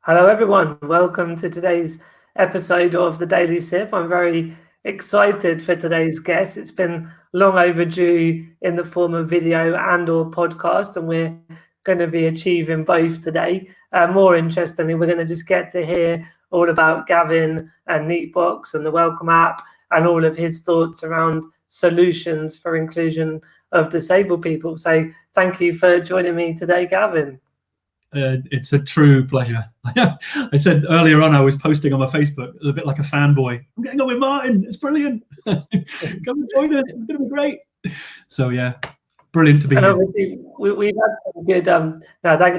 Hello, everyone. Welcome to today's episode of the Daily Sip. I'm very excited for today's guest. It's been long overdue in the form of video and/or podcast, and we're going to be achieving both today. More interestingly, we're going to just get to hear all about Gavin and Neatbox and the Welcome app and all of his thoughts around solutions for inclusion of disabled people. So thank you for joining me today, Gavin. It's a true pleasure. I said earlier on, I was posting on my Facebook a bit like a fanboy. I'm getting on with Martyn. It's brilliant. Come and join us. It's going to be great. So yeah, brilliant to be here. Obviously, we've had some good.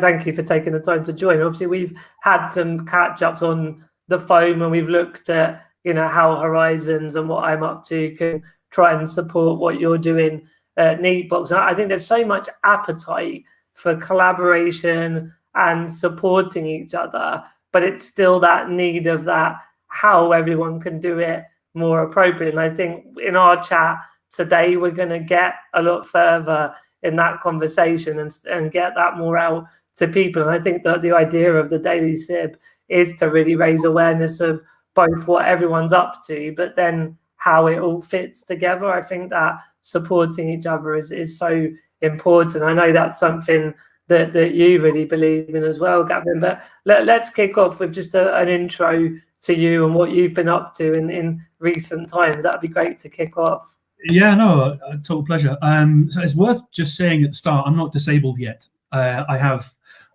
Thank you for taking the time to join. Obviously, we've had some catch ups on the phone when we've looked at how Horizons and what I'm up to can try and support what you're doing at Neatbox. I think there's so much appetite for collaboration and supporting each other, but it's still that need of that how everyone can do it more appropriate. And I think in our chat today, we're going to get a lot further in that conversation and get that more out to people. And I think that the idea of the Daily Sip is to really raise awareness of both what everyone's up to, but then how it all fits together. I think that supporting each other is so important. I know that's something that you really believe in as well, Gavin. But let's kick off with just an intro to you and what you've been up to in recent times. That'd be great to kick off. Yeah, no, a total pleasure. So it's worth just saying at the start, I'm not disabled yet. I have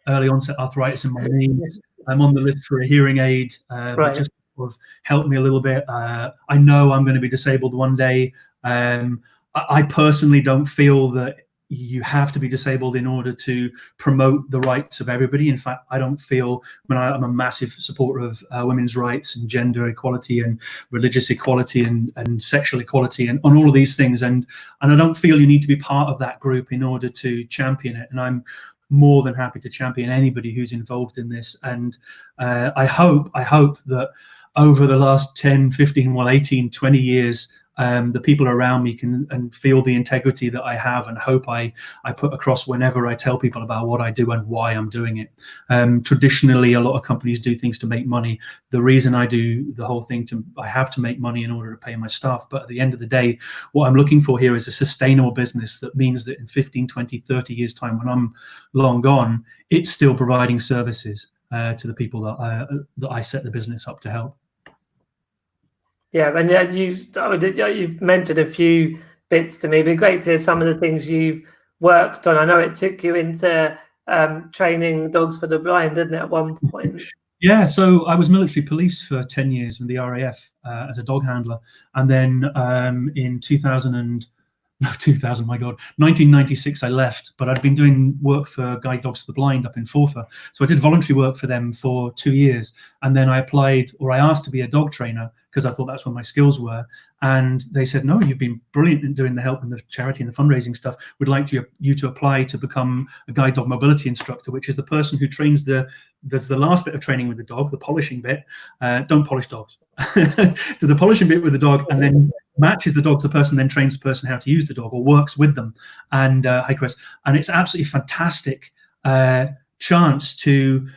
early onset arthritis in my knees. I'm on the list for a hearing aid, Right. just sort of helped me a little bit. I know I'm going to be disabled one day. I personally don't feel that you have to be disabled in order to promote the rights of everybody. In fact, I don't feel, I'm a massive supporter of women's rights and gender equality and religious equality and sexual equality and on all of these things. And I don't feel you need to be part of that group in order to champion it. And I'm more than happy to champion anybody who's involved in this. And I hope that over the last 10, 15, 18, 20 years, the people around me can and feel the integrity that I have and hope I put across whenever I tell people about what I do and why I'm doing it. Traditionally, a lot of companies do things to make money. The reason I do the whole thing, I have to make money in order to pay my staff. But at the end of the day, what I'm looking for here is a sustainable business that means that in 15, 20, 30 years time, when I'm long gone, it's still providing services to the people that I set the business up to help. Yeah, and you've mentioned a few bits to me. It'd be great to hear some of the things you've worked on. I know it took you into training dogs for the blind, didn't it, at one point? Yeah, so I was military police for 10 years in the RAF as a dog handler. And then in 1996 I left, but I'd been doing work for Guide Dogs for the Blind up in Forfar. So I did voluntary work for them for 2 years. And then I asked to be a dog trainer because I thought that's where my skills were. And they said, no, you've been brilliant in doing the help and the charity and the fundraising stuff. We'd like you to apply to become a guide dog mobility instructor, which is the person who trains there's the last bit of training with the dog, the polishing bit. Don't polish dogs. So the polishing bit with the dog, and then matches the dog to the person, then trains the person how to use the dog or works with them. And hi, Chris. And it's absolutely fantastic chance to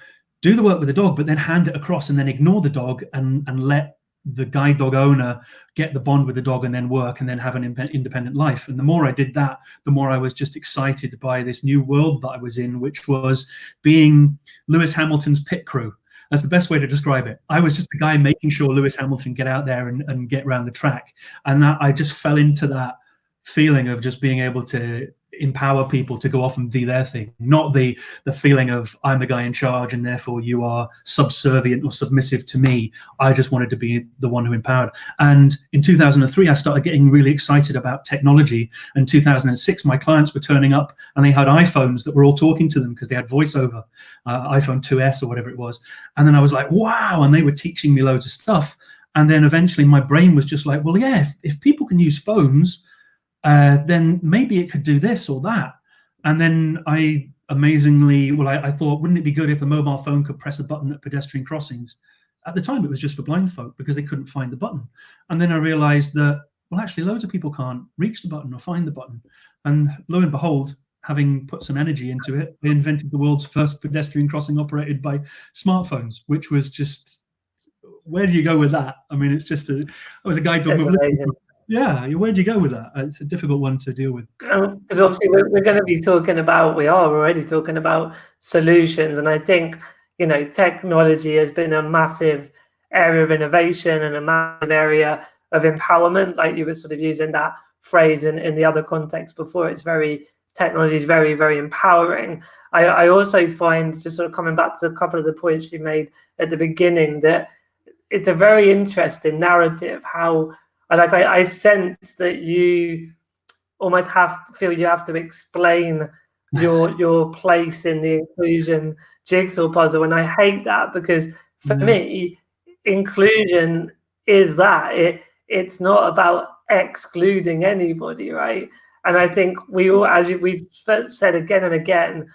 do the work with the dog, but then hand it across and then ignore the dog and let the guide dog owner get the bond with the dog and then work and then have an independent life. And the more I did that, the more I was just excited by this new world that I was in, which was being Lewis Hamilton's pit crew. That's the best way to describe it. I was just the guy making sure Lewis Hamilton get out there and get around the track. And that I just fell into that feeling of just being able to empower people to go off and do their thing, not the feeling of I'm the guy in charge and therefore you are subservient or submissive to me. I just wanted to be the one who empowered. And in 2003, I started getting really excited about technology. In 2006, my clients were turning up and they had iPhones that were all talking to them because they had voiceover, iPhone 2S or whatever it was. And then I was like, wow, and they were teaching me loads of stuff. And then eventually my brain was just like, well, yeah, if people can use phones, then maybe it could do this or that. And then I thought, wouldn't it be good if a mobile phone could press a button at pedestrian crossings? At the time, it was just for blind folk because they couldn't find the button. And then I realized that, well, actually, loads of people can't reach the button or find the button. And lo and behold, having put some energy into it, they invented the world's first pedestrian crossing operated by smartphones, which was just, where do you go with that? I mean, it's just I was a guide dog. Yeah, where do you go with that? It's a difficult one to deal with. Because obviously we're going to be talking about, we are already talking about solutions. And I think, technology has been a massive area of innovation and a massive area of empowerment. Like you were sort of using that phrase in the other context before. Technology is very, very empowering. I also find, just sort of coming back to a couple of the points you made at the beginning, that it's a very interesting narrative, I sense that you almost feel you have to explain your place in the inclusion jigsaw puzzle. And I hate that, because for me, inclusion is that. It's not about excluding anybody, right? And I think we all, as we've said again and again,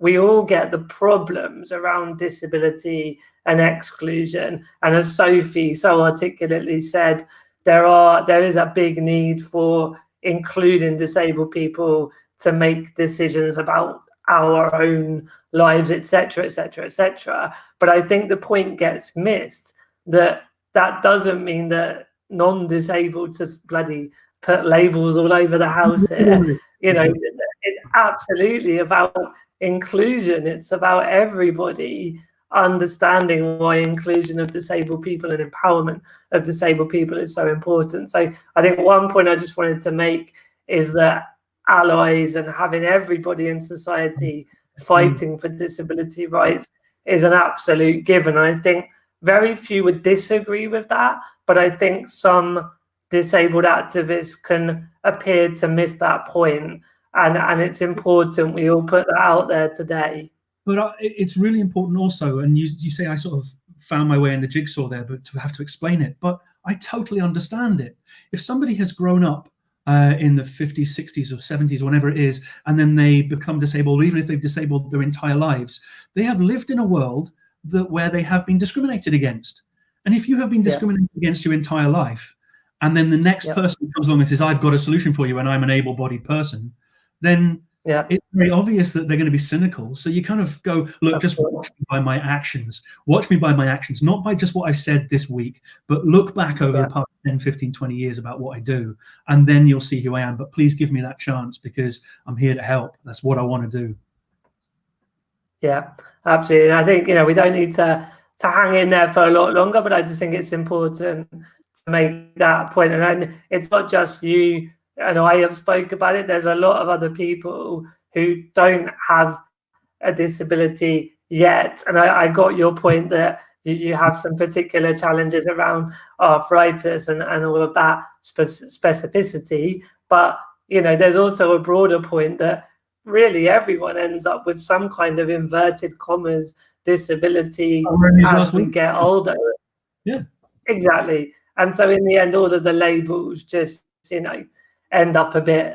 we all get the problems around disability and exclusion. And as Sophie so articulately said, there is a big need for including disabled people to make decisions about our own lives, etc., etc., etc. But I think the point gets missed that doesn't mean that non-disabled to bloody put labels all over the house here. It's absolutely about inclusion. It's about everybody understanding why inclusion of disabled people and empowerment of disabled people is so important. So I think one point I just wanted to make is that allies and having everybody in society fighting for disability rights is an absolute given. I think very few would disagree with that, but I think some disabled activists can appear to miss that point, and it's important we all put that out there today. But it's really important also, and you say I sort of found my way in the jigsaw there, but to have to explain it. But I totally understand it. If somebody has grown up in the 50s, 60s, or 70s, whenever it is, and then they become disabled, or even if they've disabled their entire lives, they have lived in a world where they have been discriminated against. And if you have been discriminated against your entire life, and then the next person comes along and says, I've got a solution for you, and I'm an able-bodied person, then it's very obvious that they're going to be cynical. So you kind of go, look, just watch me by my actions. Watch me by my actions, not by just what I said this week, but look back over the past 10, 15, 20 years about what I do, and then you'll see who I am. But please give me that chance, because I'm here to help. That's what I want to do. Yeah, absolutely. And I think, we don't need to hang in there for a lot longer, but I just think it's important to make that point. And it's not just you and I have spoke about it. There's a lot of other people who don't have a disability yet. And I got your point that you have some particular challenges around arthritis and all of that specificity. But, there's also a broader point that really everyone ends up with some kind of inverted commas disability as we get older. Yeah, exactly. And so in the end, all of the labels just, end up a bit,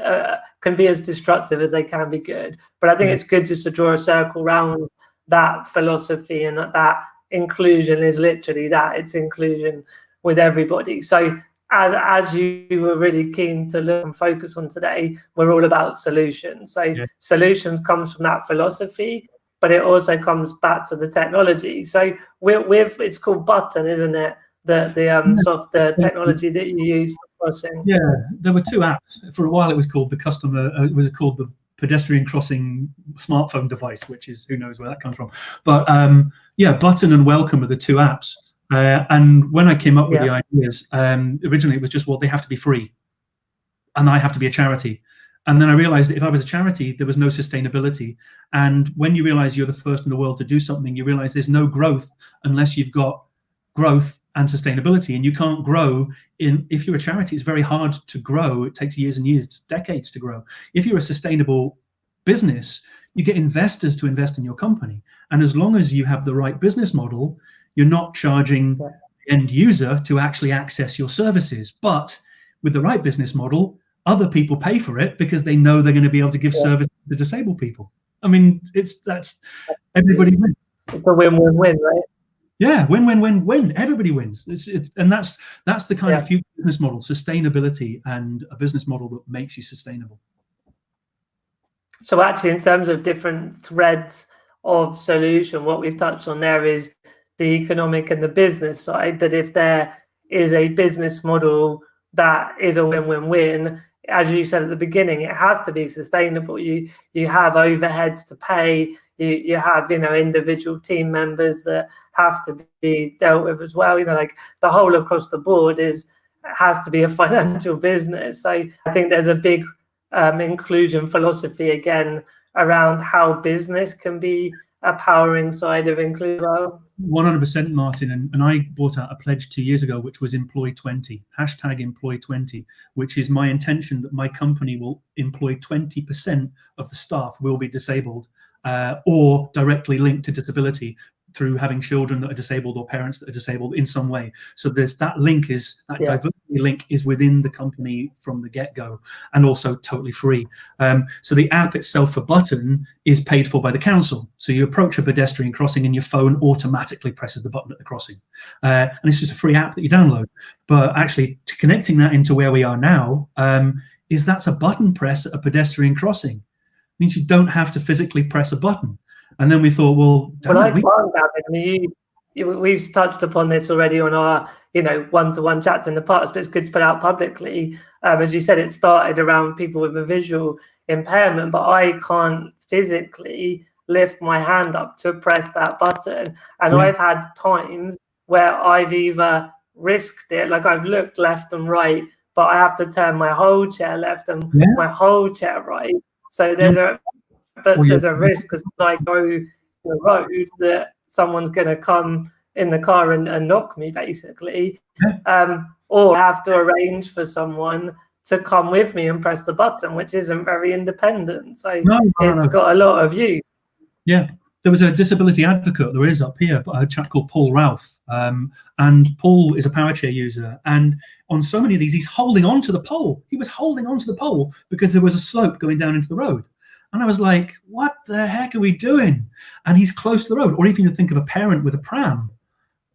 can be as destructive as they can be good. But I think it's good just to draw a circle around that philosophy, and that inclusion is literally that. It's inclusion with everybody. So as you were really keen to look and focus on today, we're all about solutions. So solutions comes from that philosophy, but it also comes back to the technology. So it's called Button, isn't it? The technology that you use for crossing. Yeah, there were two apps. For a while, it was called the pedestrian crossing smartphone device, which is, who knows where that comes from. But Button and Welcome are the two apps. And when I came up with the ideas, originally it was just, well, they have to be free, and I have to be a charity. And then I realized that if I was a charity, there was no sustainability. And when you realize you're the first in the world to do something, you realize there's no growth unless you've got growth and sustainability. And you can't grow if you're a charity, it's very hard to grow. It takes years and years, decades to grow. If you're a sustainable business, you get investors to invest in your company. And as long as you have the right business model, you're not charging the end user to actually access your services. But with the right business model, other people pay for it because they know they're going to be able to give service to disabled people. I mean, that's everybody wins. It's a win-win-win, right? Yeah, win-win-win-win. Everybody wins. And that's the kind of future business model: sustainability, and a business model that makes you sustainable. So actually, in terms of different threads of solution, what we've touched on there is the economic and the business side, that if there is a business model that is a win-win-win, as you said at the beginning, it has to be sustainable. You have overheads to pay, you have, you know, individual team members that have to be dealt with as well. You know, like the whole across the board has to be a financial business. So I think there's a big inclusion philosophy again around how business can be a powering side of inclusion. 100%, Martin. And I brought out a pledge 2 years ago, which was employ 20, #employ 20, which is my intention that my company will employ 20% of the staff will be disabled or directly linked to disability through having children that are disabled or parents that are disabled in some way. So there's that link, is that diversity link is within the company from the get-go, and also totally free. So the app itself for Button is paid for by the council. So you approach a pedestrian crossing and your phone automatically presses the button at the crossing. And it's just a free app that you download. But actually connecting that into where we are now is that's a button press at a pedestrian crossing. It means you don't have to physically press a button. And then we thought, well, we've touched upon this already on our, you know, one-to-one chats in the past, but it's good to put out publicly. As you said, it started around people with a visual impairment, but I can't physically lift my hand up to press that button. And I've had times where I've either risked it, like I've looked left and right, but I have to turn my whole chair left and my whole chair right. So there's a risk, because I go the road that someone's going to come in the car and knock me, basically. Or I have to arrange for someone to come with me and press the button, which isn't very independent. So it's got a lot of use. Yeah. There was a disability advocate, there is up here, a chap called Paul Ralph. And Paul is a power chair user. And on so many of these, he's holding on to the pole. He was holding on to the pole because there was a slope going down into the road. And I was like, what the heck are we doing? And he's close to the road. Or even you think of a parent with a pram.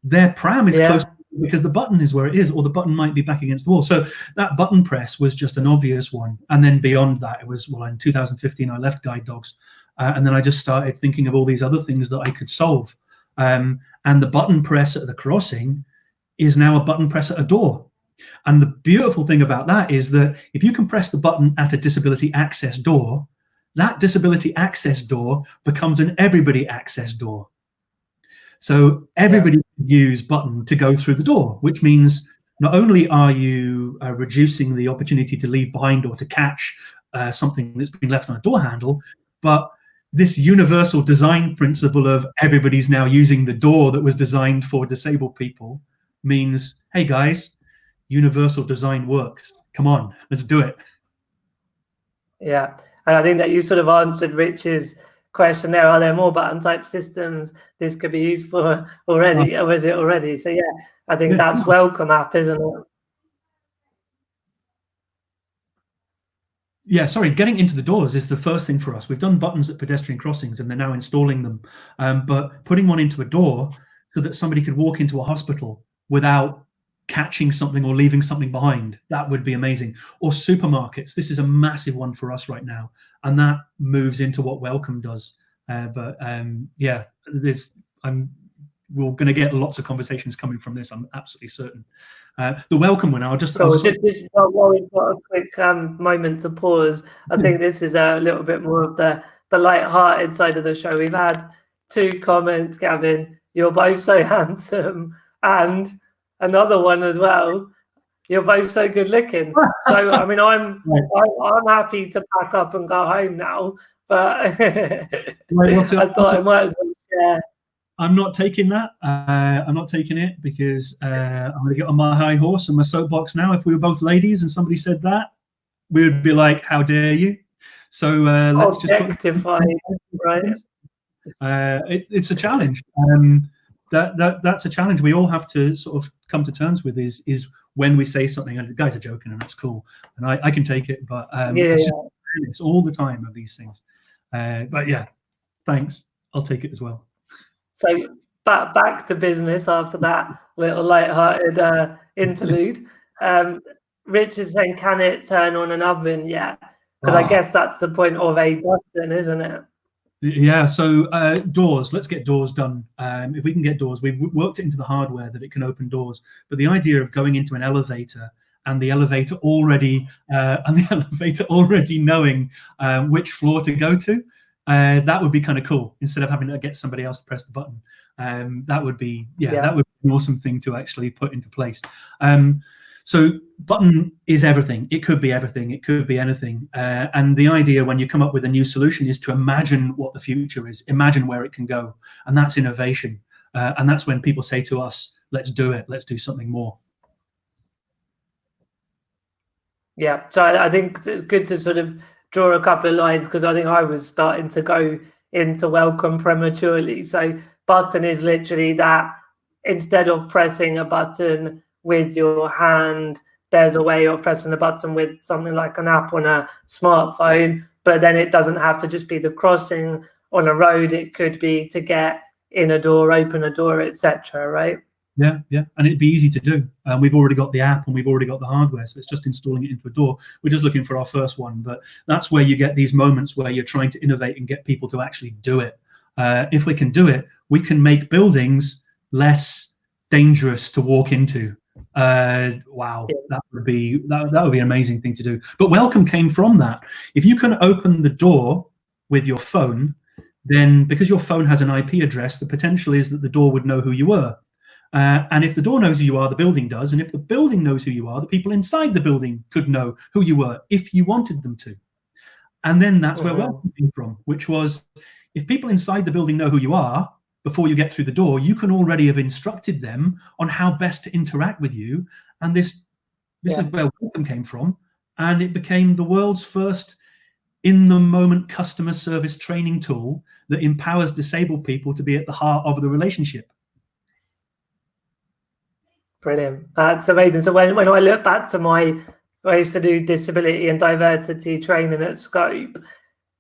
Their pram is close because the button is where it is, or the button might be back against the wall. So that button press was just an obvious one. And then beyond that, it was, well, in 2015, I left Guide Dogs. And then I just started thinking of all these other things that I could solve. And the button press at the crossing is now a button press at a door. And the beautiful thing about that is that if you can press the button at a disability access door, that disability access door becomes an everybody access door. So everybody can use Button to go through the door, which means not only are you reducing the opportunity to leave behind or to catch something that's been left on a door handle, but this universal design principle of everybody's now using the door that was designed for disabled people means, hey guys, universal design works. Come on, let's do it. Yeah. And I think that you sort of answered Rich's question there. Are there more button type systems this could be used for already, or is it already? So yeah, I think that's welcome app, isn't it? Yeah, sorry, getting into the doors is the first thing for us. We've done buttons at pedestrian crossings and they're now installing them. But putting one into a door so that somebody could walk into a hospital without catching something or leaving something behind, that would be amazing. Or supermarkets. This is a massive one for us right now, and that moves into what Welcome does. Yeah, we're going to get lots of conversations coming from this, I'm absolutely certain. The Welcome one, just while we've got a quick moment to pause, I think this is a little bit more of the light-hearted side of the show. We've had 2 comments, Gavin. You're both so handsome, and another one as well. You're both so good looking. So I mean, I'm happy to pack up and go home now. But I thought I might as well share. I'm not taking that. I'm not taking it because I'm going to get on my high horse and my soapbox now. If we were both ladies and somebody said that, we would be like, "How dare you?" So let's objectify, right? It's a challenge. That's a challenge we all have to sort of come to terms with. Is when we say something and the guys are joking and that's cool, and I can take it, but it's all the time of these things. But yeah, thanks. I'll take it as well. So back to business after that little light-hearted interlude. Rich is saying, can it turn on an oven? Yeah. Because I guess that's the point of a button, isn't it? Yeah, so doors, let's get doors done. If we can get doors, we've worked it into the hardware that it can open doors. But the idea of going into an elevator and the elevator already knowing which floor to go to, that would be kind of cool, instead of having to get somebody else to press the button. That would be, that would be an awesome thing to actually put into place. So button is everything. It could be everything. It could be anything. And the idea when you come up with a new solution is to imagine what the future is, imagine where it can go. And that's innovation. And that's when people say to us, let's do it. Let's do something more. Yeah. So I think it's good to sort of draw a couple of lines, because I think I was starting to go into welcome prematurely. So button is literally that, instead of pressing a button with your hand, there's a way of pressing the button with something like an app on a smartphone, but then it doesn't have to just be the crossing on a road. It could be to get in a door, open a door, etc. Right? Yeah, and it'd be easy to do. We've already got the app and we've already got the hardware, so it's just installing it into a door. We're just looking for our first one, but that's where you get these moments where you're trying to innovate and get people to actually do it. If we can do it, we can make buildings less dangerous to walk into. Wow, that would be an amazing thing to do. But welcome came from that. If you can open the door with your phone, then because your phone has an IP address, the potential is that the door would know who you were. And if the door knows who you are, the building does. And if the building knows who you are, the people inside the building could know who you were if you wanted them to. And then that's where welcome came from, which was, if people inside the building know who you are, before you get through the door, you can already have instructed them on how best to interact with you. And this is where welcome came from. And it became the world's first in-the-moment customer service training tool that empowers disabled people to be at the heart of the relationship. Brilliant. That's amazing. So when I look back to I used to do disability and diversity training at Scope,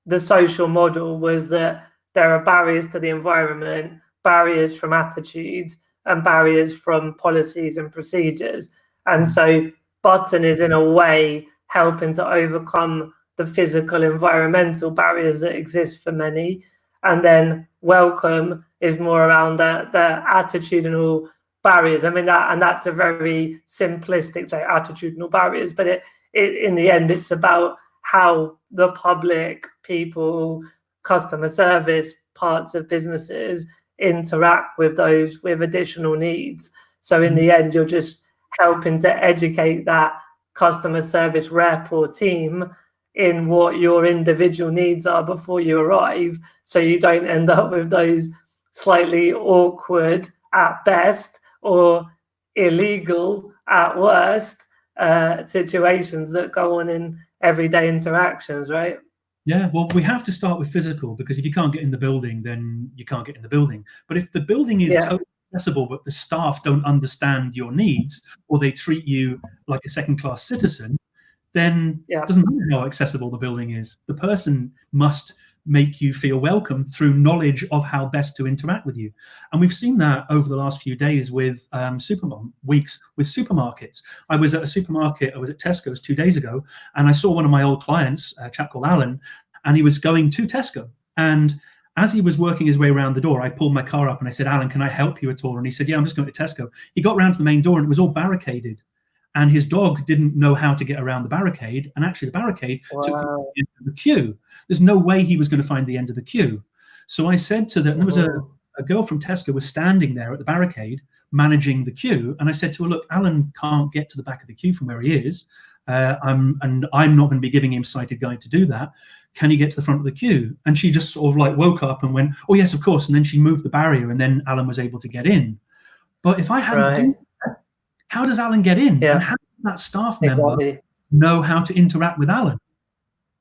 the social model was that there are barriers to the environment, barriers from attitudes, and barriers from policies and procedures. And so button is in a way helping to overcome the physical environmental barriers that exist for many. And then welcome is more around the attitudinal barriers. I mean, that's a very simplistic, say, attitudinal barriers, but it in the end, it's about how the public, people, customer service parts of businesses interact with those with additional needs. So in the end, you're just helping to educate that customer service rep or team in what your individual needs are before you arrive, so you don't end up with those slightly awkward at best or illegal at worst situations that go on in everyday interactions, right? Yeah, well, we have to start with physical, because if you can't get in the building, then you can't get in the building. But if the building is totally accessible, but the staff don't understand your needs, or they treat you like a second-class citizen, then it doesn't matter how accessible the building is. The person must make you feel welcome through knowledge of how best to interact with you. And we've seen that over the last few days with weeks with supermarkets. I was at a supermarket, I was at Tesco's 2 days ago, and I saw one of my old clients, a chap called Alan, and he was going to Tesco. And as he was working his way around the door, I pulled my car up and I said, Alan, can I help you at all? And he said, yeah, I'm just going to Tesco. He got round to the main door and it was all barricaded. And his dog didn't know how to get around the barricade. And actually the barricade took him to the end of the queue. There's no way he was going to find the end of the queue. So I said to them, there was a girl from Tesco was standing there at the barricade managing the queue. And I said to her, look, Alan can't get to the back of the queue from where he is. I'm not going to be giving him sighted guide to do that. Can he get to the front of the queue? And she just sort of like woke up and went, oh yes, of course. And then she moved the barrier and then Alan was able to get in. But if I hadn't done that, how does Alan get in? And how does that staff member know how to interact with Alan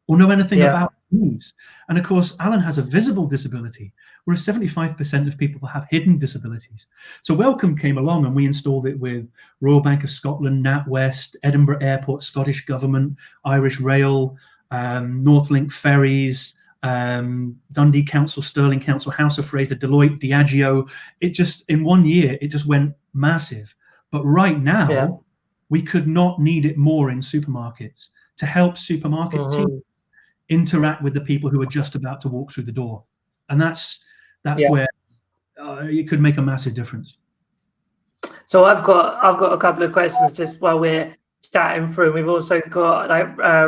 or know anything about needs? And of course, Alan has a visible disability, whereas 75% of people have hidden disabilities. So Welcome came along and we installed it with Royal Bank of Scotland, NatWest, Edinburgh Airport, Scottish Government, Irish Rail, Northlink Ferries, Dundee Council, Stirling Council, House of Fraser, Deloitte, Diageo. It just, in 1 year, it just went massive. But right now, we could not need it more in supermarkets to help supermarket teams. interact with the people who are just about to walk through the door. And that's where it could make a massive difference. So I've got a couple of questions just while we're chatting through. We've also got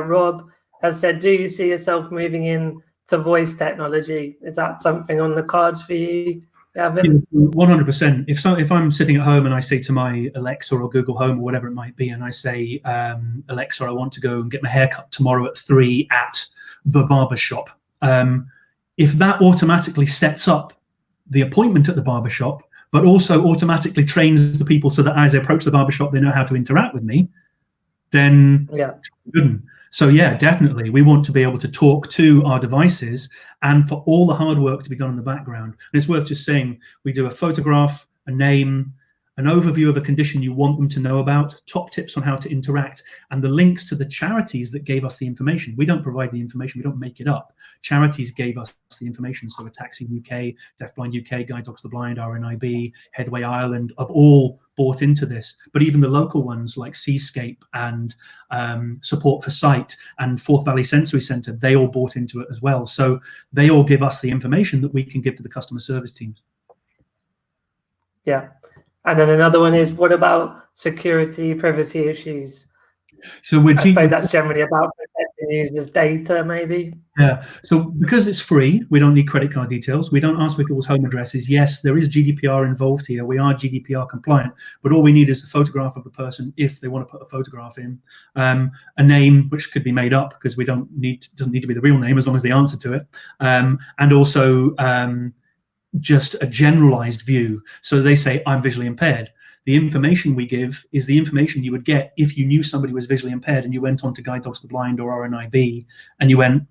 Rob has said, do you see yourself moving in to voice technology? Is that something on the cards for you, Gavin? 100%. If I'm sitting at home and I say to my Alexa or Google Home or whatever it might be, and I say, Alexa, I want to go and get my hair cut tomorrow at 3 at the barber shop. If that automatically sets up the appointment at the barber shop, but also automatically trains the people so that as they approach the barbershop, they know how to interact with me, then good. So yeah, definitely. We want to be able to talk to our devices and for all the hard work to be done in the background. And it's worth just saying, we do a photograph, a name, an overview of a condition you want them to know about, top tips on how to interact, and the links to the charities that gave us the information. We don't provide the information, we don't make it up. Charities gave us the information. So Ataxia UK, Deafblind UK, Guide Dogs to the Blind, RNIB, Headway Ireland have all bought into this. But even the local ones like Seascape and Support for Sight and Forth Valley Sensory Centre, they all bought into it as well. So they all give us the information that we can give to the customer service teams. Yeah. And then another one is, what about security, privacy issues? So I suppose that's generally about protecting users' data, maybe. Yeah. So because it's free, we don't need credit card details. We don't ask for people's home addresses. Yes, there is GDPR involved here. We are GDPR compliant, but all we need is a photograph of the person if they want to put a photograph in, a name which could be made up because we doesn't need to be the real name as long as the answer to it, and also just a generalized view. So they say, I'm visually impaired. The information we give is the information you would get if you knew somebody was visually impaired and you went on to Guide Dogs to the Blind or RNIB and you went,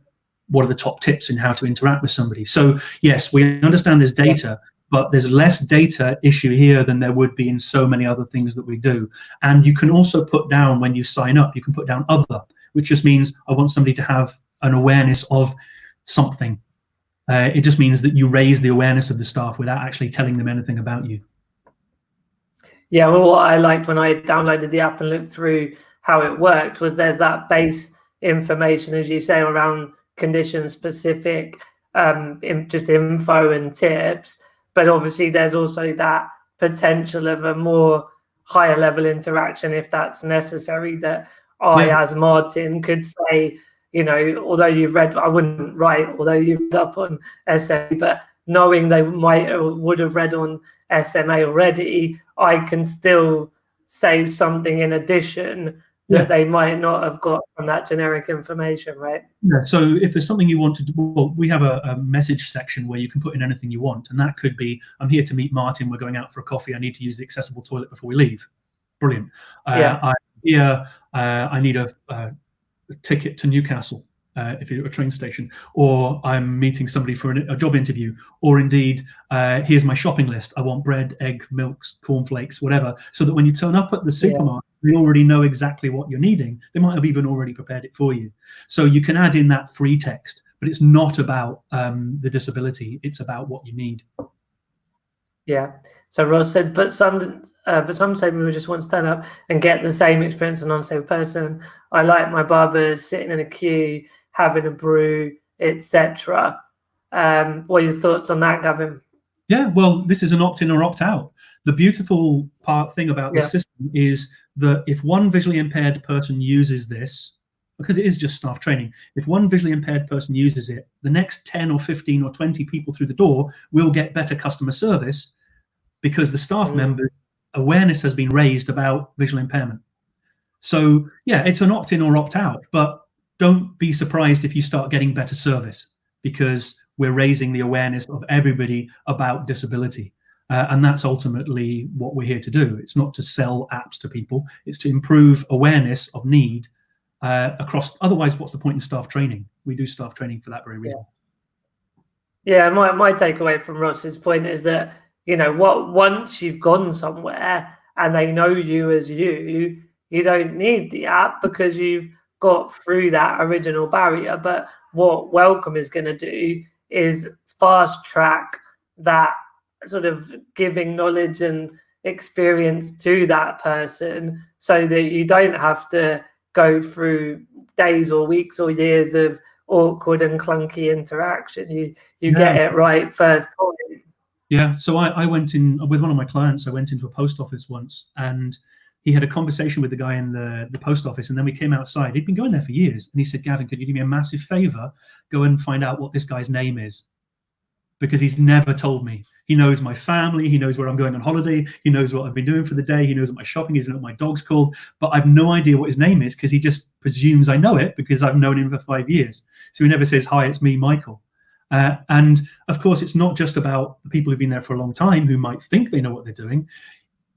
what are the top tips in how to interact with somebody? So yes, we understand there's data, but there's less data issue here than there would be in so many other things that we do. And you can also put down, when you sign up, you can put down other, which just means I want somebody to have an awareness of something. It just means that you raise the awareness of the staff without actually telling them anything about you. Yeah, well, what I liked when I downloaded the app and looked through how it worked was there's that base information, as you say, around condition-specific just info and tips. But obviously there's also that potential of a more higher level interaction if that's necessary, that as Martyn could say, you know, although you've read, I wouldn't write, although you've read up on SA, but knowing they would have read on SMA already, I can still say something in addition that they might not have got from that generic information, right? Yeah, so if there's something you want to do, well, we have a message section where you can put in anything you want, and that could be, I'm here to meet Martyn, we're going out for a coffee, I need to use the accessible toilet before we leave. Brilliant. I'm here, I need a ticket to Newcastle, if you're at a train station, or I'm meeting somebody for a job interview, or indeed, here's my shopping list. I want bread, egg, milks, cornflakes, whatever, so that when you turn up at the supermarket, they already know exactly what you're needing. They might have even already prepared it for you. So you can add in that free text, but it's not about the disability. It's about what you need. Yeah. So Ross said, but some say people just want to stand up and get the same experience as a non-disabled person. I like my barbers sitting in a queue, having a brew, etc. What are your thoughts on that, Gavin? Yeah, well, this is an opt-in or opt-out. The beautiful thing about this system is that if one visually impaired person uses this, because it is just staff training, if one visually impaired person uses it, the next 10 or 15 or 20 people through the door will get better customer service because the staff member awareness has been raised about visual impairment. So yeah, it's an opt-in or opt-out, but don't be surprised if you start getting better service because we're raising the awareness of everybody about disability. And that's ultimately what we're here to do. It's not to sell apps to people, it's to improve awareness of need across. Otherwise, what's the point in staff training? We do staff training for that very reason. Yeah, my takeaway from Ross's point is that, you know, once you've gone somewhere and they know you as you don't need the app because you've got through that original barrier. But what Welcome is going to do is fast track that sort of giving knowledge and experience to that person so that you don't have to go through days or weeks or years of awkward and clunky interaction. You Yeah. get it right first time. Yeah. So I went in with one of my clients. I went into a post office once, and he had a conversation with the guy in the post office, and then we came outside. He'd been going there for years, and he said, "Gavin, could you do me a massive favor? Go and find out what this guy's name is, because he's never told me. He knows my family, he knows where I'm going on holiday, he knows what I've been doing for the day, he knows what my shopping is and what my dog's called, but I've no idea what his name is, because he just presumes I know it because I've known him for 5 years. So he never says, hi, it's me, Michael." And of course, it's not just about the people who've been there for a long time who might think they know what they're doing.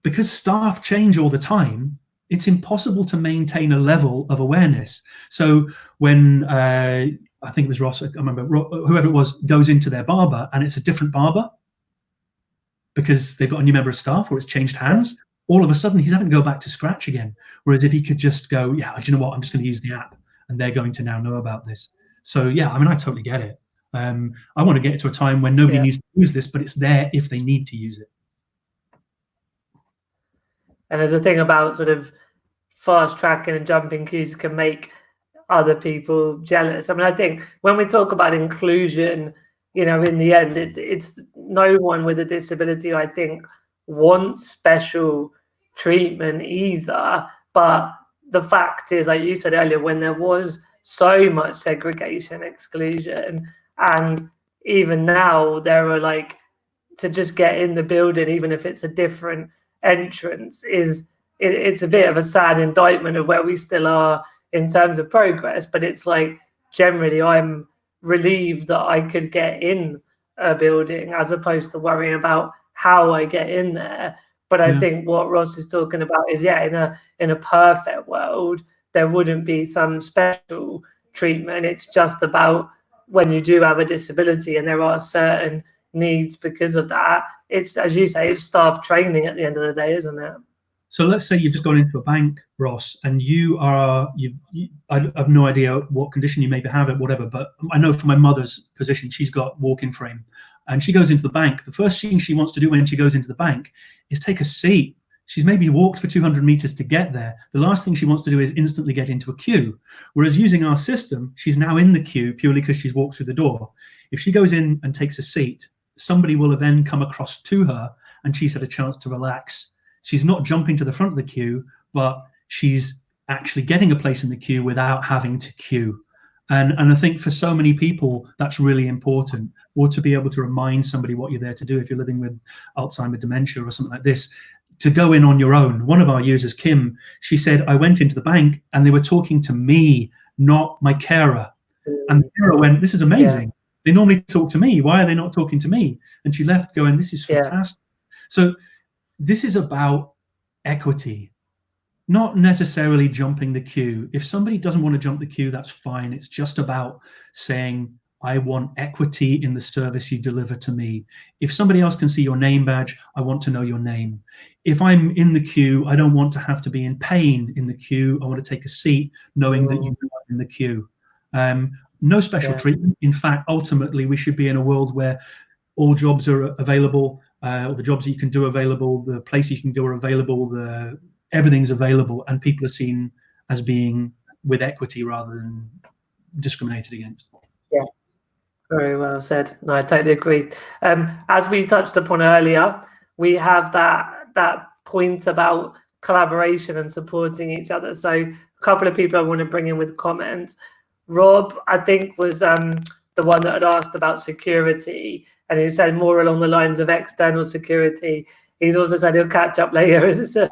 Because staff change all the time, it's impossible to maintain a level of awareness. So when I think it was Ross, I can't remember, whoever it was, goes into their barber and it's a different barber because they've got a new member of staff or it's changed hands, all of a sudden he's having to go back to scratch again. Whereas if he could just go, yeah, do you know what, I'm just going to use the app and they're going to now know about this. So yeah, I mean, I totally get it. I want to get to a time when nobody needs to use this, but it's there if they need to use it. And there's a thing about sort of fast tracking and jumping queues can make other people jealous. I mean, I think when we talk about inclusion, you know, in the end, it's no one with a disability, I think, wants special treatment either. But the fact is, like you said earlier, when there was so much segregation, exclusion, and even now there are like, to just get in the building, even if it's a different entrance, it's a bit of a sad indictment of where we still are in terms of progress. But it's like, generally I'm relieved that I could get in a building as opposed to worrying about how I get in there. But I think what Ross is talking about is, in a perfect world there wouldn't be some special treatment. It's just about when you do have a disability and there are certain needs because of that, it's, as you say, it's staff training at the end of the day, isn't it? So let's say you've just gone into a bank, Ross, and I have no idea what condition you maybe have it, whatever, but I know from my mother's position, she's got walking frame, and she goes into the bank. The first thing she wants to do when she goes into the bank is take a seat. She's maybe walked for 200 meters to get there. The last thing she wants to do is instantly get into a queue. Whereas using our system, she's now in the queue purely because she's walked through the door. If she goes in and takes a seat, somebody will then come across to her and she's had a chance to relax. She's not jumping to the front of the queue, but she's actually getting a place in the queue without having to queue. And I think for so many people, that's really important, or to be able to remind somebody what you're there to do if you're living with Alzheimer's, dementia or something like this, to go in on your own. One of our users, Kim, she said, I went into the bank and they were talking to me, not my carer. And the carer went, this is amazing. Yeah. They normally talk to me. Why are they not talking to me? And she left going, this is fantastic. So this is about equity, not necessarily jumping the queue. If somebody doesn't want to jump the queue, that's fine. It's just about saying, I want equity in the service you deliver to me. If somebody else can see your name badge, I want to know your name. If I'm in the queue, I don't want to have to be in pain in the queue. I want to take a seat knowing that you're in the queue. No special treatment. In fact, ultimately, we should be in a world where all jobs are available, or the jobs that you can do available, the places you can go are available, everything's available, and people are seen as being with equity rather than discriminated against. Yeah, very well said. No, I totally agree. As we touched upon earlier, we have that point about collaboration and supporting each other. So a couple of people I want to bring in with comments. Rob, I think, was the one that had asked about security, and he said more along the lines of external security. He's also said he'll catch up later as it's a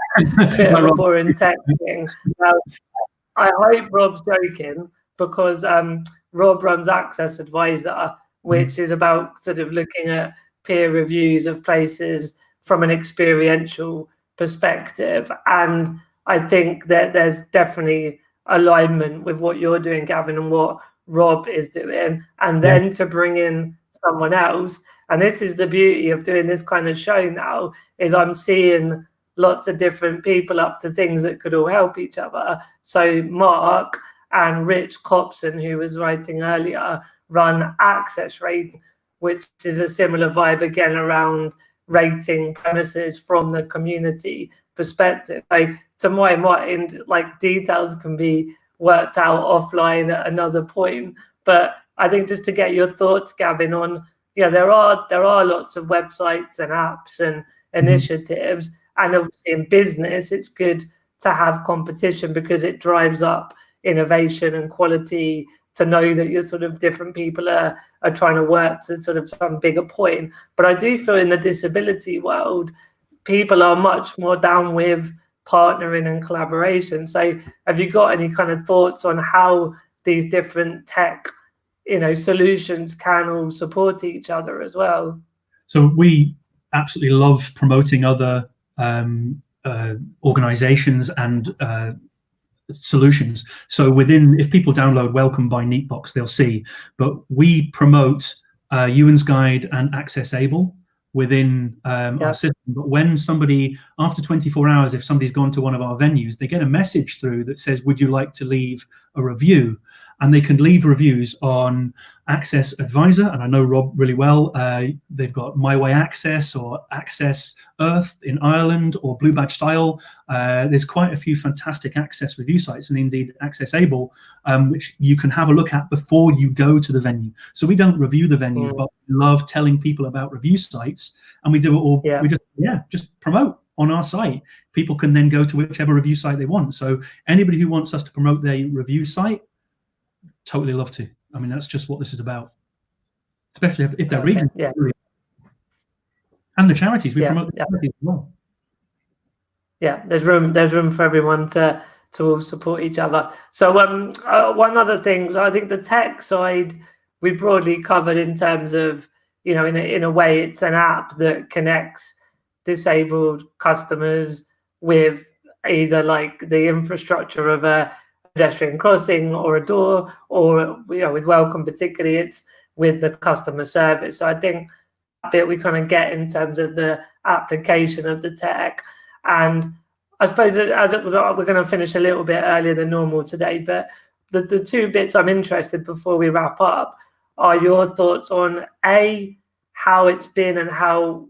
bit of a boring tech thing. I hope Rob's joking, because Rob runs Access Advisor, which is about sort of looking at peer reviews of places from an experiential perspective. And I think that there's definitely alignment with what you're doing, Gavin, and what Rob is doing. And then to bring in someone else, and this is the beauty of doing this kind of show now, is I'm seeing lots of different people up to things that could all help each other. So Mark and Rich Copson, who was writing earlier, run Access Rate, which is a similar vibe again around rating premises from the community perspective. Like, to my mind, like, details can be worked out offline at another point, But I think just to get your thoughts, Gavin, on, there are lots of websites and apps and initiatives, and obviously in business it's good to have competition because it drives up innovation and quality, to know that you're sort of different people are trying to work to sort of some bigger point. But I do feel in the disability world, people are much more down with partnering and collaboration. So have you got any kind of thoughts on how these different tech, solutions can all support each other as well? So we absolutely love promoting other organizations and solutions. So if people download Welcome by Neatbox, they'll see, but we promote Ewan's Guide and Access Able within our system. But when somebody, after 24 hours, if somebody's gone to one of our venues, they get a message through that says, would you like to leave a review? And they can leave reviews on Access Advisor, and I know Rob really well. They've got My Way Access or Access Earth in Ireland or Blue Badge Style. There's quite a few fantastic access review sites, and indeed Access Able, which you can have a look at before you go to the venue. So we don't review the venues, but we love telling people about review sites, and we do it all. We just promote on our site. People can then go to whichever review site they want. So anybody who wants us to promote their review site, totally love to. I mean, that's just what this is about, especially if they're regional. And the charities, we promote the charities as well. Yeah, there's room for everyone to all support each other. So one other thing, I think the tech side we broadly covered in terms of, in a way it's an app that connects disabled customers with either like the infrastructure of a pedestrian crossing or a door, or with Welcome particularly, it's with the customer service. So I think that bit we kind of get in terms of the application of the tech. And I suppose as it was, we're going to finish a little bit earlier than normal today, but the two bits I'm interested before we wrap up are your thoughts on how it's been and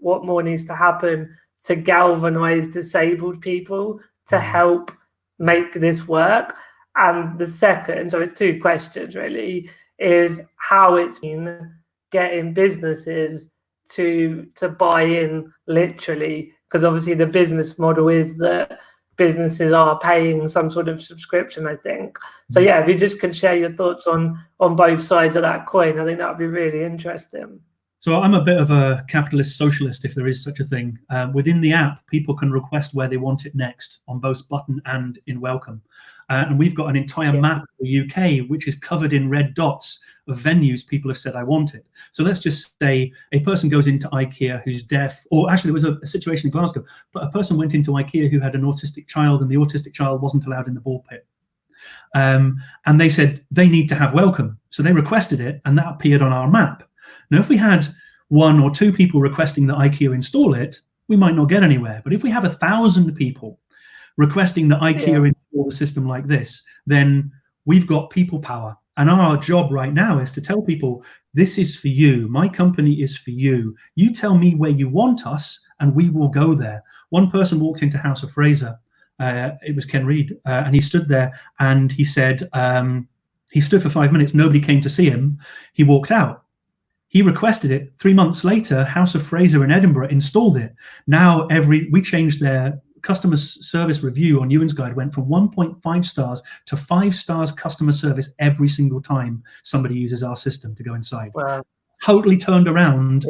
what more needs to happen to galvanize disabled people to help make this work. And the second, so it's two questions really, is how it's been getting businesses to buy in literally, because obviously the business model is that businesses are paying some sort of subscription, I think. So if you just can share your thoughts on both sides of that coin, I think that would be really interesting. So I'm a bit of a capitalist socialist, if there is such a thing. Within the app, people can request where they want it next on both button and in Welcome. And we've got an entire map of the UK, which is covered in red dots of venues people have said, I want it. So let's just say a person goes into IKEA who's deaf, or actually there was a situation in Glasgow, but a person went into IKEA who had an autistic child, and the autistic child wasn't allowed in the ball pit. And they said they need to have Welcome. So they requested it, and that appeared on our map. Now, if we had one or two people requesting that IKEA install it, we might not get anywhere. But if we have 1,000 people requesting that IKEA install a system like this, then we've got people power. And our job right now is to tell people, this is for you. My company is for you. You tell me where you want us, and we will go there. One person walked into House of Fraser. It was Ken Reed, and he stood there and he said, he stood for 5 minutes. Nobody came to see him. He walked out. He requested it. 3 months later, House of Fraser in Edinburgh installed it. Now we changed their customer service review on Ewan's Guide, went from 1.5 stars to 5 stars customer service every single time somebody uses our system to go inside. Wow. Totally turned around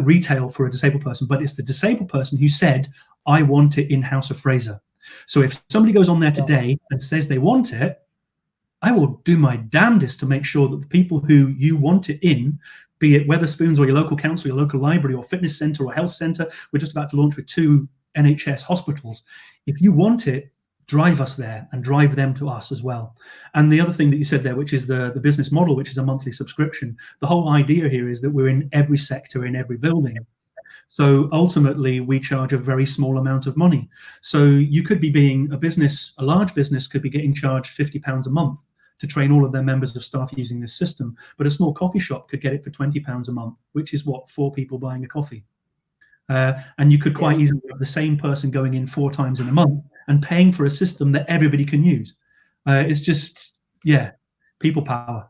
retail for a disabled person, but it's the disabled person who said, I want it in House of Fraser. So if somebody goes on there today and says they want it, I will do my damnedest to make sure that the people who you want it in, be it Wetherspoons or your local council, your local library or fitness centre or health centre, we're just about to launch with 2 NHS hospitals. If you want it, drive us there and drive them to us as well. And the other thing that you said there, which is the business model, which is a monthly subscription, the whole idea here is that we're in every sector, in every building. So ultimately, we charge a very small amount of money. So you could be being a large business could be getting charged £50 a month to train all of their members of staff using this system. But a small coffee shop could get it for £20 a month, which is what, 4 people buying a coffee. And you could quite easily have the same person going in 4 times in a month and paying for a system that everybody can use. It's just, people power.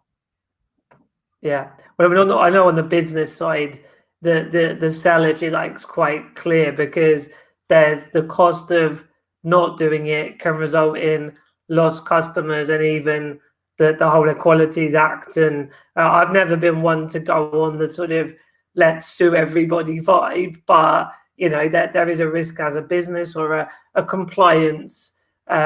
Yeah. Well, I know on the business side, the sell, if you like, is quite clear, because there's the cost of not doing it can result in lost customers, and even the whole Equalities Act. And I've never been one to go on the sort of let's sue everybody vibe, but that there is a risk as a business, or a compliance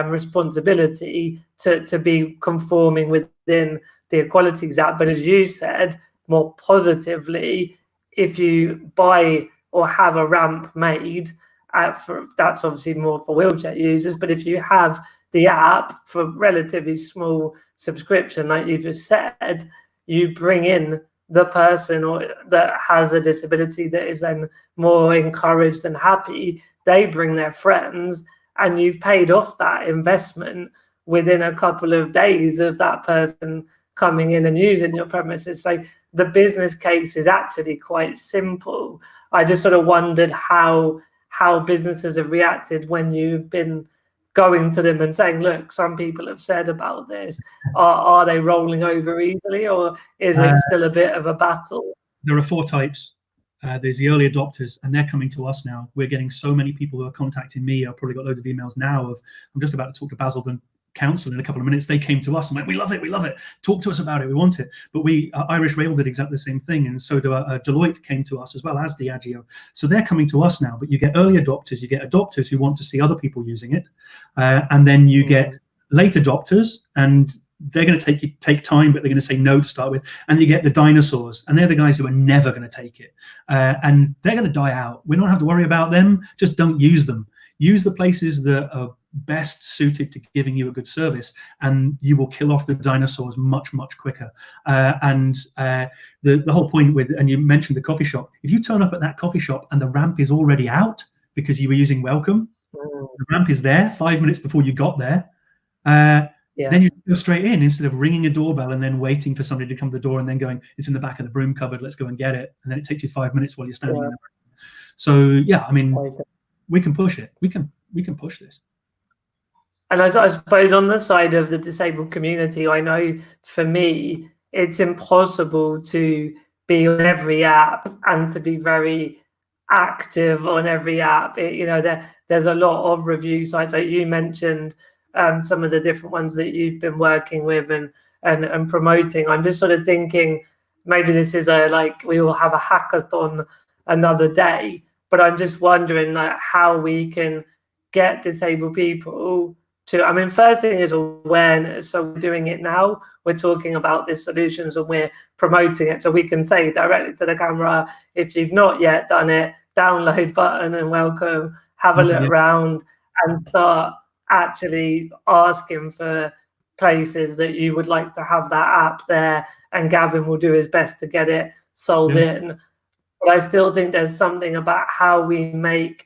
responsibility to be conforming within the Equalities Act. But as you said, more positively, if you buy or have a ramp made, that's obviously more for wheelchair users, but if you have the app for relatively small subscription, like you just said, you bring in the person or that has a disability that is then more encouraged and happy, they bring their friends, and you've paid off that investment within a couple of days of that person coming in and using your premises. So the business case is actually quite simple. I just sort of wondered how businesses have reacted when you've been going to them and saying, look, some people have said about this. Are they rolling over easily, or is it still a bit of a battle? There are 4 types. There's the early adopters, and they're coming to us now. We're getting so many people who are contacting me. I've probably got loads of emails now of, I'm just about to talk to Basildon Council in a couple of minutes. They came to us and went, we love it. Talk to us about it. We want it. But Irish Rail did exactly the same thing. And so Deloitte came to us, as well as Diageo. So they're coming to us now. But you get early adopters, you get adopters who want to see other people using it. And then you get late adopters, and they're going to take time, but they're going to say no to start with. And you get the dinosaurs, and they're the guys who are never going to take it. And they're going to die out. We don't have to worry about them. Just don't use them. Use the places that are best suited to giving you a good service, and you will kill off the dinosaurs much quicker. The whole point with, and you mentioned the coffee shop, if you turn up at that coffee shop and the ramp is already out because you were using Welcome, the ramp is there 5 minutes before you got there, then you go straight in, instead of ringing a doorbell and then waiting for somebody to come to the door and then going, it's in the back of the broom cupboard, let's go and get it, and then it takes you 5 minutes while you're standing in the room. So yeah, I mean, we can push it. We can push this. And I suppose on the side of the disabled community, I know for me, it's impossible to be on every app and to be very active on every app. There's a lot of review sites. Like you mentioned, some of the different ones that you've been working with and promoting. I'm just sort of thinking, maybe this is we will have a hackathon another day, but I'm just wondering how we can get disabled people to, I mean, first thing is awareness. So we're doing it now. We're talking about these solutions and we're promoting it. So we can say directly to the camera, if you've not yet done it, download button and Welcome, have a look around and start actually asking for places that you would like to have that app there. And Gavin will do his best to get it sold in. But I still think there's something about how we make,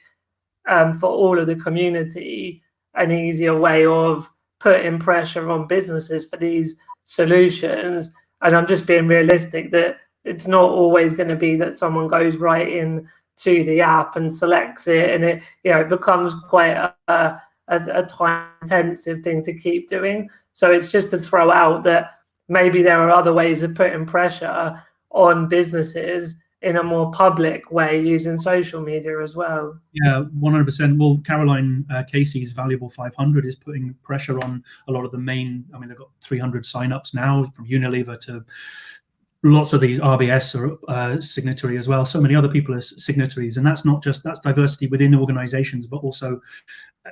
for all of the community, an easier way of putting pressure on businesses for these solutions. And I'm just being realistic that it's not always going to be that someone goes right in to the app and selects it, and it becomes quite a time intensive thing to keep doing. So it's just to throw out that maybe there are other ways of putting pressure on businesses in a more public way, using social media as well. Yeah, 100%. Well, Caroline Casey's Valuable 500 is putting pressure on a lot of the main, I mean, they've got 300 signups now, from Unilever to lots of these, RBS are signatory as well. So many other people are signatories. And that's diversity within organizations, but also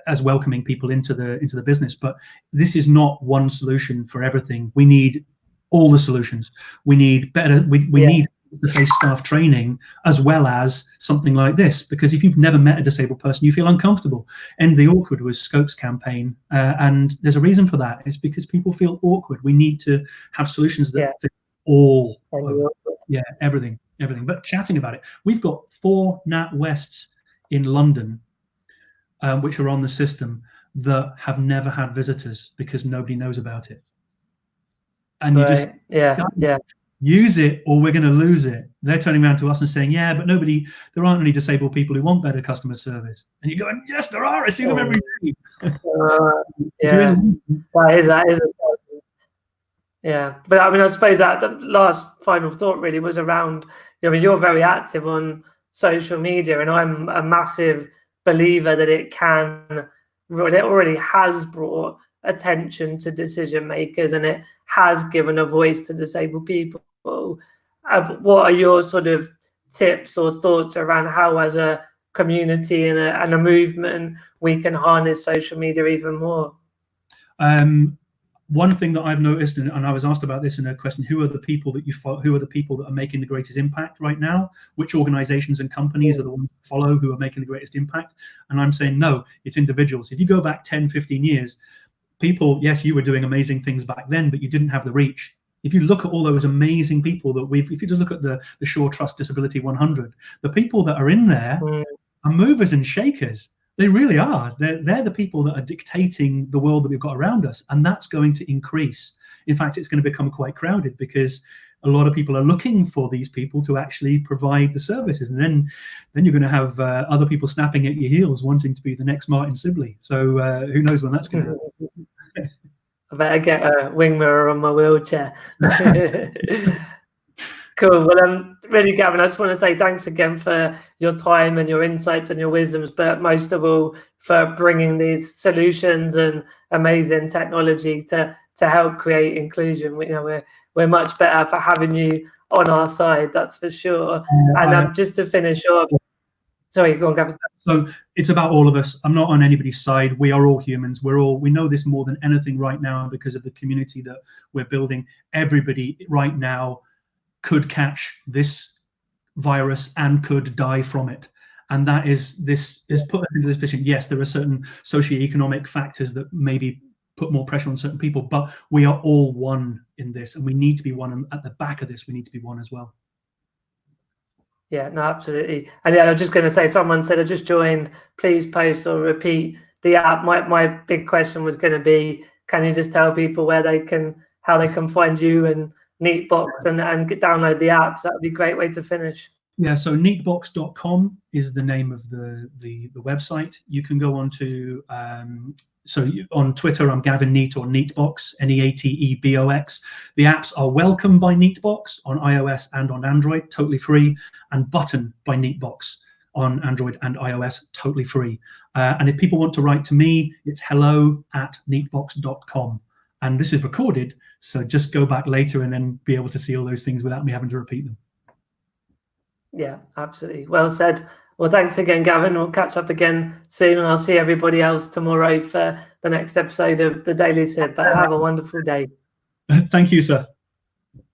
as welcoming people into the business. But this is not one solution for everything. We need all the solutions. We need better, we need the face staff training, as well as something like this, because if you've never met a disabled person, you feel uncomfortable. End the Awkward was Scope's campaign, and there's a reason for that. It's because people feel awkward. We need to have solutions that fit all everything. But chatting about it, we've got 4 NatWests in London, which are on the system, that have never had visitors because nobody knows about it. And you just use it, or we're going to lose it. They're turning around to us and saying, yeah, but there aren't any disabled people who want better customer service. And you're going, yes, there are. I see them every day. That is a Yeah, but I mean, I suppose that the last final thought really was around, I mean, you're very active on social media, and I'm a massive believer that it already has brought attention to decision makers, and it has given a voice to disabled people. What are your sort of tips or thoughts around how, as a community and a movement, we can harness social media even more? One thing that I've noticed, and I was asked about this in a question, who are the people that you follow, who are the people that are making the greatest impact right now? Which organizations and companies are the ones to follow who are making the greatest impact? And I'm saying, no, it's individuals. If you go back 10, 15 years, people, yes, you were doing amazing things back then, but you didn't have the reach. If you look at all those amazing people that if you just look at the Shaw Trust Disability 100, the people that are in there are movers and shakers. They really are. They're the people that are dictating the world that we've got around us, and that's going to increase. In fact, it's going to become quite crowded because a lot of people are looking for these people to actually provide the services, and then you're going to have other people snapping at your heels, wanting to be the next Martyn Sibley. So who knows when that's going to happen. I better get a wing mirror on my wheelchair. Cool. Well, really, Gavin, I just want to say thanks again for your time and your insights and your wisdoms, but most of all for bringing these solutions and amazing technology to help create inclusion. We're much better for having you on our side, that's for sure. And just to finish off, sorry, go on, Gavin. So it's about all of us. I'm not on anybody's side. We are all humans. We know this more than anything right now because of the community that we're building. Everybody right now could catch this virus and could die from it. And this is put us into this position. Yes, there are certain socioeconomic factors that maybe put more pressure on certain people, but we are all one in this, and we need to be one. And at the back of this, we need to be one as well. Yeah, no, absolutely. And yeah, I was just going to say, someone said I just joined, please post or repeat the app. My big question was going to be, can you just tell people how they can find you and Neatbox and download the apps? That would be a great way to finish. Yeah, so neatbox.com is the name of the website. You can go on to on Twitter, I'm Gavin Neat or Neatbox, Neatebox. The apps are Welcome by Neatbox on iOS and on Android, totally free, and Button by Neatbox on Android and iOS, totally free. And if people want to write to me, it's hello@neatbox.com. And this is recorded, so just go back later and then be able to see all those things without me having to repeat them. Yeah, absolutely. Well said. Well, thanks again, Gavin. We'll catch up again soon, and I'll see everybody else tomorrow for the next episode of the Daily Sib. But have a wonderful day. Thank you, sir.